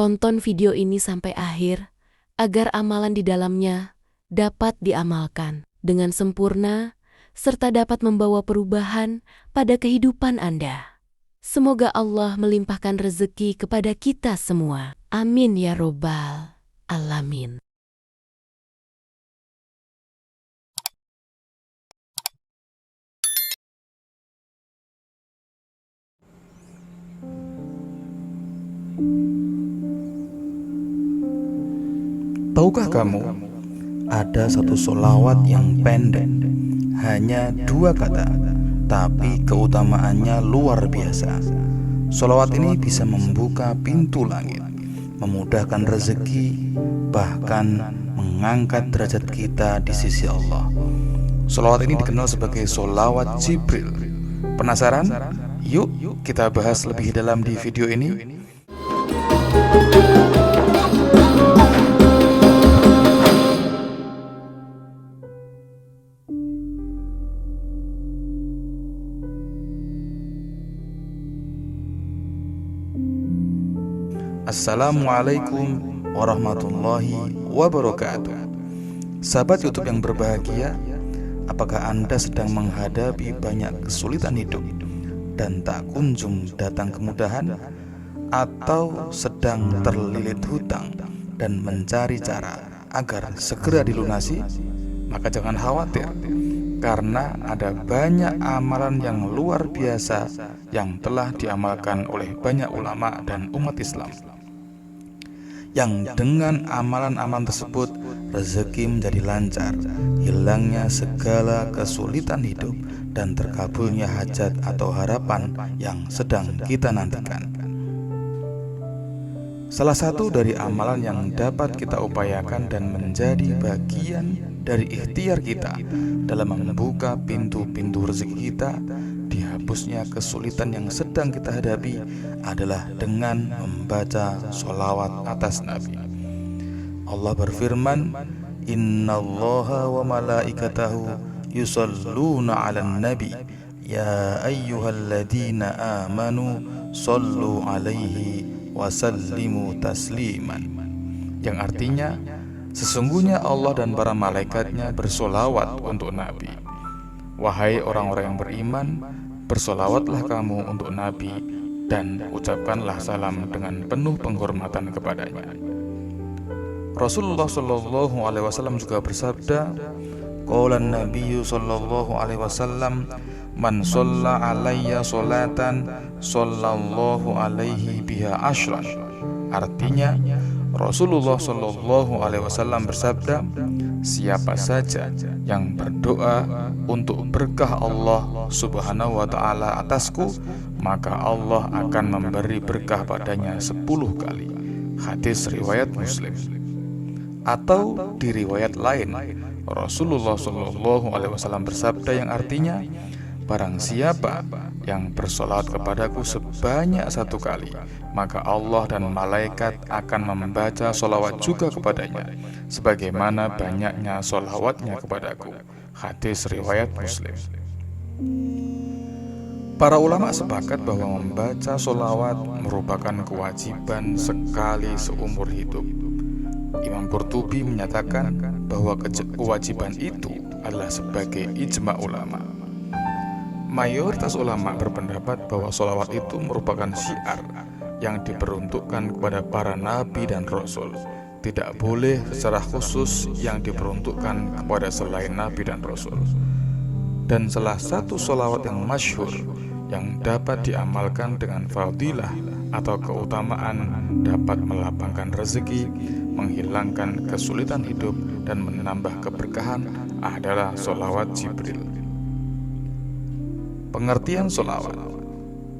Tonton video ini sampai akhir agar amalan di dalamnya dapat diamalkan dengan sempurna serta dapat membawa perubahan pada kehidupan Anda. Semoga Allah melimpahkan rezeki kepada kita semua. Amin ya robbal alamin. Tahukah kamu, ada satu sholawat yang pendek, hanya 2 kata, tapi keutamaannya luar biasa. Sholawat ini bisa membuka pintu langit, memudahkan rezeki, bahkan mengangkat derajat kita di sisi Allah. Sholawat ini dikenal sebagai sholawat Jibril. Penasaran? Yuk kita bahas lebih dalam di video ini. Assalamualaikum warahmatullahi wabarakatuh. Sahabat YouTube yang berbahagia, apakah Anda sedang menghadapi banyak kesulitan hidup dan tak kunjung datang kemudahan, atau sedang terlilit hutang dan mencari cara agar segera dilunasi? Maka jangan khawatir, karena ada banyak amalan yang luar biasa yang telah diamalkan oleh banyak ulama dan umat Islam, yang dengan amalan-amalan tersebut rezeki menjadi lancar, hilangnya segala kesulitan hidup, dan terkabulnya hajat atau harapan yang sedang kita nantikan. Salah satu dari amalan yang dapat kita upayakan dan menjadi bagian dari ikhtiar kita dalam membuka pintu-pintu rezeki kita, dihapusnya kesulitan yang sedang kita hadapi, adalah dengan membaca sholawat atas Nabi. Allah berfirman, Innallaha wa malaikatahu yusalluna 'alan nabi ya ayyuhalladzina amanu sallu 'alaihi wa sallimu tasliman, yang artinya, sesungguhnya Allah dan para malaikatnya bersolawat untuk Nabi. Wahai orang-orang yang beriman, bersolawatlah kamu untuk Nabi dan ucapkanlah salam dengan penuh penghormatan kepadanya. Rasulullah Shallallahu Alaihi Wasallam juga bersabda, Qaulan Nabiyyu Shallallahu Alaihi Wasallam, Man sholla alayya sholatan Sallallahu alaihi biha ashran. Artinya, Rasulullah Shallallahu Alaihi Wasallam bersabda, siapa saja yang berdoa untuk berkah Allah Subhanahu wa Ta'ala atasku, maka Allah akan memberi berkah padanya 10 kali. Hadis riwayat Muslim. Atau di riwayat lain, Rasulullah Shallallahu Alaihi Wasallam bersabda yang artinya, barang siapa yang bersolawat kepadaku sebanyak 1 kali, maka Allah dan malaikat akan membaca solawat juga kepadanya, sebagaimana banyaknya solawatnya kepadaku. Hadis riwayat Muslim. Para ulama sepakat bahwa membaca solawat merupakan kewajiban sekali seumur hidup. Imam Qurtubi menyatakan bahwa kewajiban itu adalah sebagai ijma ulama. Mayoritas ulama berpendapat bahwa sholawat itu merupakan syiar yang diperuntukkan kepada para nabi dan rasul. Tidak boleh secara khusus yang diperuntukkan kepada selain nabi dan rasul. Dan salah satu sholawat yang masyhur yang dapat diamalkan dengan fadilah atau keutamaan, dapat melapangkan rezeki, menghilangkan kesulitan hidup, dan menambah keberkahan adalah sholawat Jibril. Pengertian sholawat.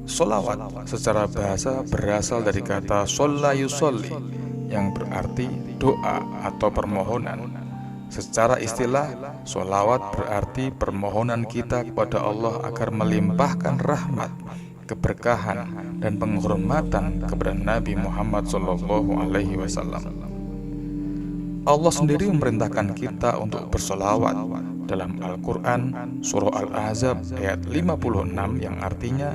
Sholawat secara bahasa berasal dari kata sholla yusolli, yang berarti doa atau permohonan. Secara istilah, sholawat berarti permohonan kita kepada Allah agar melimpahkan rahmat, keberkahan, dan penghormatan kepada Nabi Muhammad SAW. Allah sendiri memerintahkan kita untuk bersolawat dalam Al-Quran, Surah Al-Ahzab ayat 56, yang artinya,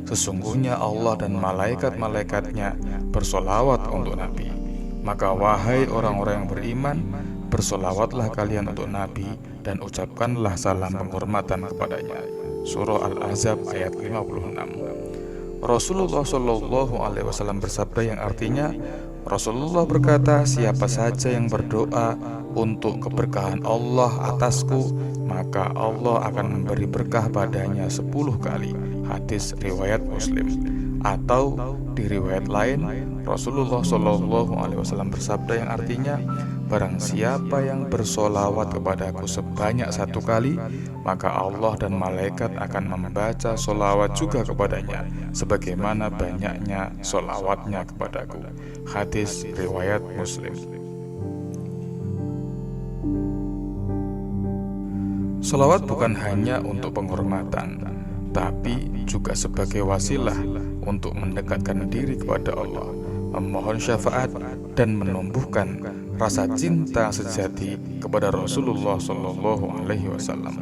Sesungguhnya Allah dan malaikat-malaikatnya bersolawat untuk Nabi. Maka wahai orang-orang yang beriman, bersolawatlah kalian untuk Nabi dan ucapkanlah salam penghormatan kepadanya. Surah Al-Ahzab ayat 56. Rasulullah Shallallahu Alaihi Wasallam bersabda yang artinya, Rasulullah berkata, siapa saja yang berdoa untuk keberkahan Allah atasku, maka Allah akan memberi berkah padanya 10 kali. Hadis riwayat Muslim. Atau di riwayat lain, Rasulullah Shallallahu Alaihi Wasallam bersabda yang artinya, barang siapa yang bersolawat kepadaku sebanyak 1 kali, maka Allah dan malaikat akan membaca solawat juga kepadanya, sebagaimana banyaknya solawatnya kepadaku. Hadis riwayat Muslim. Solawat bukan hanya untuk penghormatan, tapi juga sebagai wasilah untuk mendekatkan diri kepada Allah, memohon syafaat, dan menumbuhkan rasa cinta sejati kepada Rasulullah Shallallahu Alaihi Wasallam.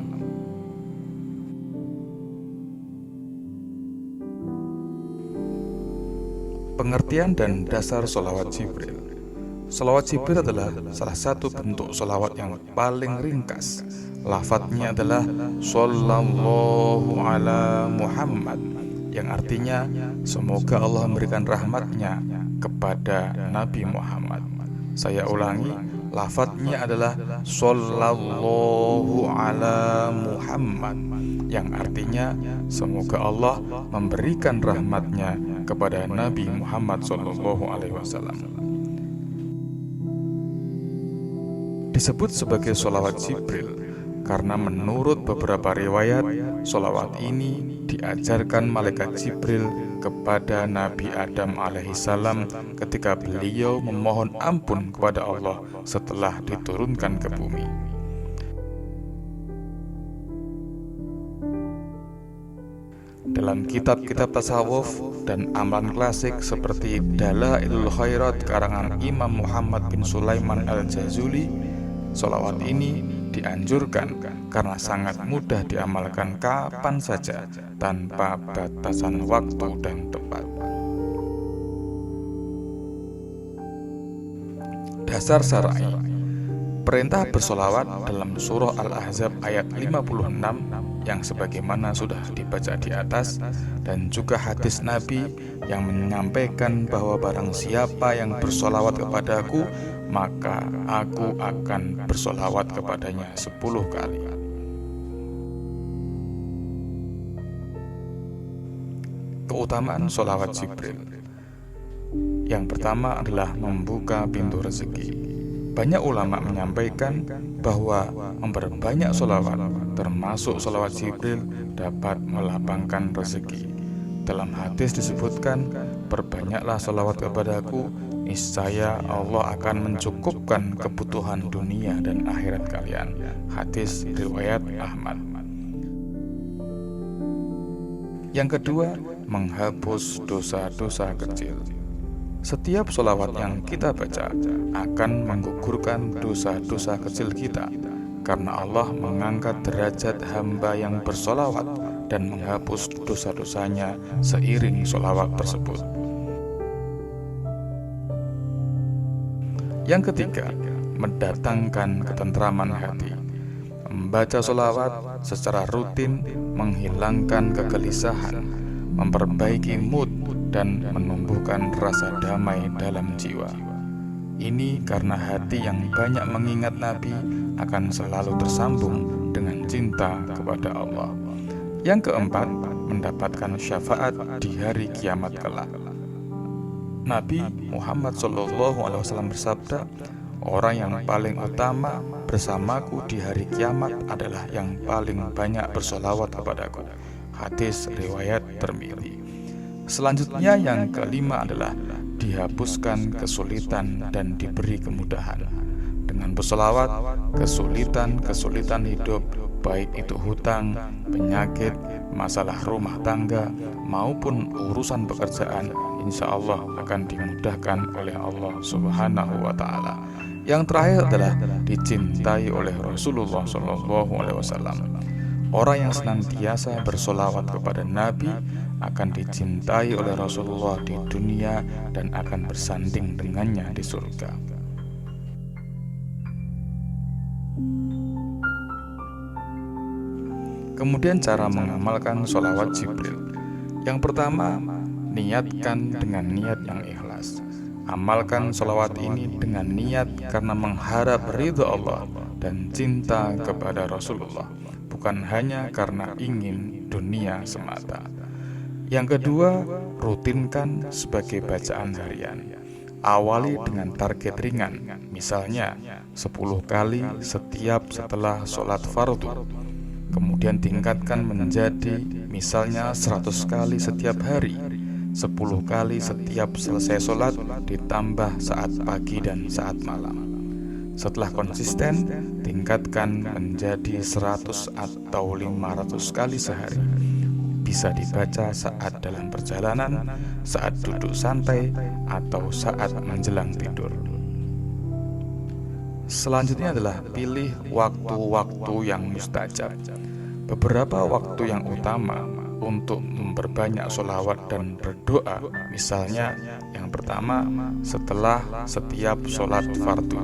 Pengertian dan dasar sholawat Jibril. Sholawat Jibril adalah salah satu bentuk sholawat yang paling ringkas. Lafadznya adalah Sallallahu ala Muhammad, yang artinya semoga Allah memberikan rahmatnya kepada Nabi Muhammad. Saya ulangi, lafadznya adalah Sallallahu ala Muhammad, yang artinya semoga Allah memberikan rahmatnya kepada Nabi Muhammad Sallallahu Alaihi Wasallam. Disebut sebagai sholawat Jibril karena menurut beberapa riwayat, sholawat ini diajarkan malaikat Jibril kepada Nabi Adam alaihissalam ketika beliau memohon ampun kepada Allah setelah diturunkan ke bumi. Dalam kitab-kitab tasawuf dan amalan klasik seperti Dalailul Khairat karangan Imam Muhammad bin Sulaiman Al-Jazuli, sholawat ini dianjurkan karena sangat mudah diamalkan kapan saja tanpa batasan waktu dan tempat. Dasar syar'i. Perintah bersolawat dalam surah Al-Ahzab ayat 56 yang sebagaimana sudah dibaca di atas, dan juga hadis Nabi yang menyampaikan bahwa barang siapa yang bersolawat kepadaku, maka aku akan bersolawat kepadanya 10 kali. Keutamaan solawat Jibril. Yang pertama adalah membuka pintu rezeki. Banyak ulama menyampaikan bahwa memperbanyak solawat, termasuk solawat Jibril, dapat melapangkan rezeki. Dalam hadis disebutkan, perbanyaklah solawat kepadaku, niscaya Allah akan mencukupkan kebutuhan dunia dan akhirat kalian. Hadis riwayat Ahmad. Yang kedua, menghapus dosa-dosa kecil. Setiap sholawat yang kita baca akan menggugurkan dosa-dosa kecil kita, karena Allah mengangkat derajat hamba yang bersolawat dan menghapus dosa-dosanya seiring sholawat tersebut. Yang ketiga, mendatangkan ketentraman hati. Membaca sholawat secara rutin menghilangkan kegelisahan, memperbaiki mood, dan menumbuhkan rasa damai dalam jiwa. Ini karena hati yang banyak mengingat Nabi akan selalu tersambung dengan cinta kepada Allah. Yang keempat, mendapatkan syafaat di hari kiamat kelak. Nabi Muhammad SAW bersabda, orang yang paling utama bersamaku di hari kiamat adalah yang paling banyak bersolawat kepadaku. Hadis riwayat Tirmidzi. Selanjutnya yang kelima adalah dihapuskan kesulitan dan diberi kemudahan. Dengan bersolawat, kesulitan-kesulitan hidup, baik itu hutang, penyakit, masalah rumah tangga, maupun urusan pekerjaan, insya Allah akan dimudahkan oleh Allah Subhanahu wa Ta'ala. Yang terakhir adalah dicintai oleh Rasulullah SAW. Orang yang senantiasa bersolawat kepada Nabi akan dicintai oleh Rasulullah di dunia dan akan bersanding dengannya di surga. Kemudian cara mengamalkan sholawat Jibril. Yang pertama, niatkan dengan niat yang ikhlas. Amalkan sholawat ini dengan niat karena mengharap ridha Allah dan cinta kepada Rasulullah, bukan hanya karena ingin dunia semata. Yang kedua, rutinkan sebagai bacaan harian. Awali dengan target ringan, misalnya 10 kali setiap setelah sholat fardu. Kemudian tingkatkan menjadi misalnya 100 kali setiap hari, 10 kali setiap selesai sholat, ditambah saat pagi dan saat malam. Setelah konsisten, tingkatkan menjadi 100 atau 500 kali sehari. Bisa dibaca saat dalam perjalanan, saat duduk santai, atau saat menjelang tidur. Selanjutnya adalah pilih waktu-waktu yang mustajab. Beberapa waktu yang utama untuk memperbanyak sholawat dan berdoa, misalnya yang pertama setelah setiap sholat fardu.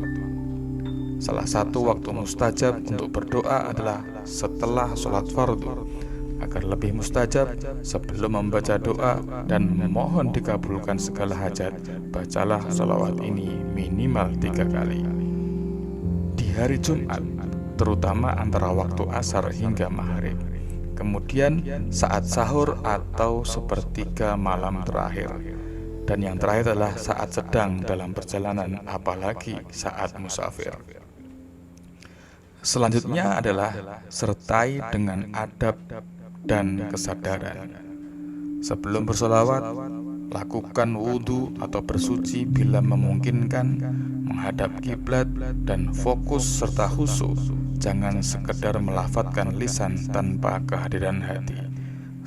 Salah satu waktu mustajab untuk berdoa adalah setelah sholat fardu. Agar lebih mustajab, sebelum membaca doa dan memohon dikabulkan segala hajat, bacalah sholawat ini minimal 3 kali. Di hari Jumat, terutama antara waktu asar hingga maghrib. Kemudian saat sahur atau sepertiga malam terakhir. Dan yang terakhir adalah saat sedang dalam perjalanan, apalagi saat musafir. Selanjutnya adalah sertai dengan adab dan kesadaran. Sebelum bersolawat, lakukan wudhu atau bersuci bila memungkinkan, menghadap kiblat dan fokus serta khusyuk. Jangan sekedar melafadzkan lisan tanpa kehadiran hati.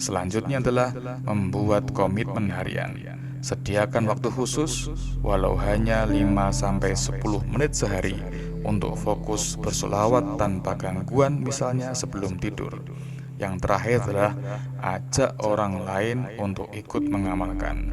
Selanjutnya adalah membuat komitmen harian. Sediakan waktu khusus, walau hanya 5-10 menit sehari, untuk fokus bersolawat tanpa gangguan, misalnya sebelum tidur. Yang terakhir adalah ajak orang lain untuk ikut mengamalkan.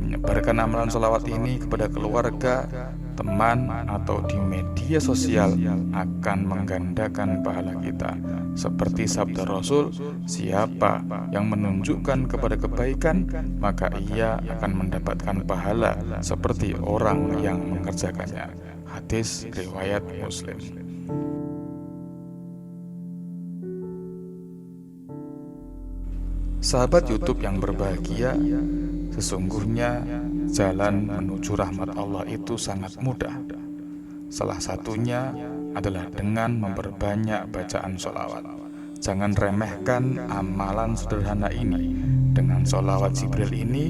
Menyebarkan amalan sholawat ini kepada keluarga, teman, atau di media sosial akan menggandakan pahala kita. Seperti sabda Rasul, siapa yang menunjukkan kepada kebaikan, maka ia akan mendapatkan pahala seperti orang yang mengerjakannya. Hadis riwayat Muslim. Sahabat YouTube yang berbahagia, sesungguhnya jalan menuju rahmat Allah itu sangat mudah. Salah satunya adalah dengan memperbanyak bacaan sholawat. Jangan remehkan amalan sederhana ini. Dengan sholawat Jibril ini,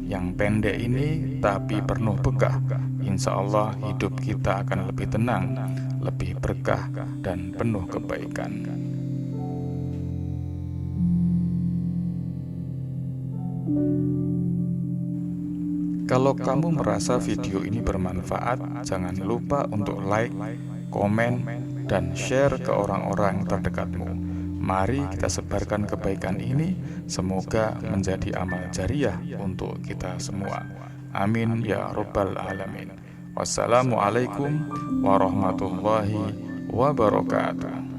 yang pendek ini tapi penuh berkah, insya Allah hidup kita akan lebih tenang, lebih berkah, dan penuh kebaikan. Kalau kamu merasa video ini bermanfaat, jangan lupa untuk like, komen, dan share ke orang-orang terdekatmu. Mari kita sebarkan kebaikan ini, semoga menjadi amal jariah untuk kita semua. Amin ya Rabbal Alamin. Wassalamualaikum warahmatullahi wabarakatuh.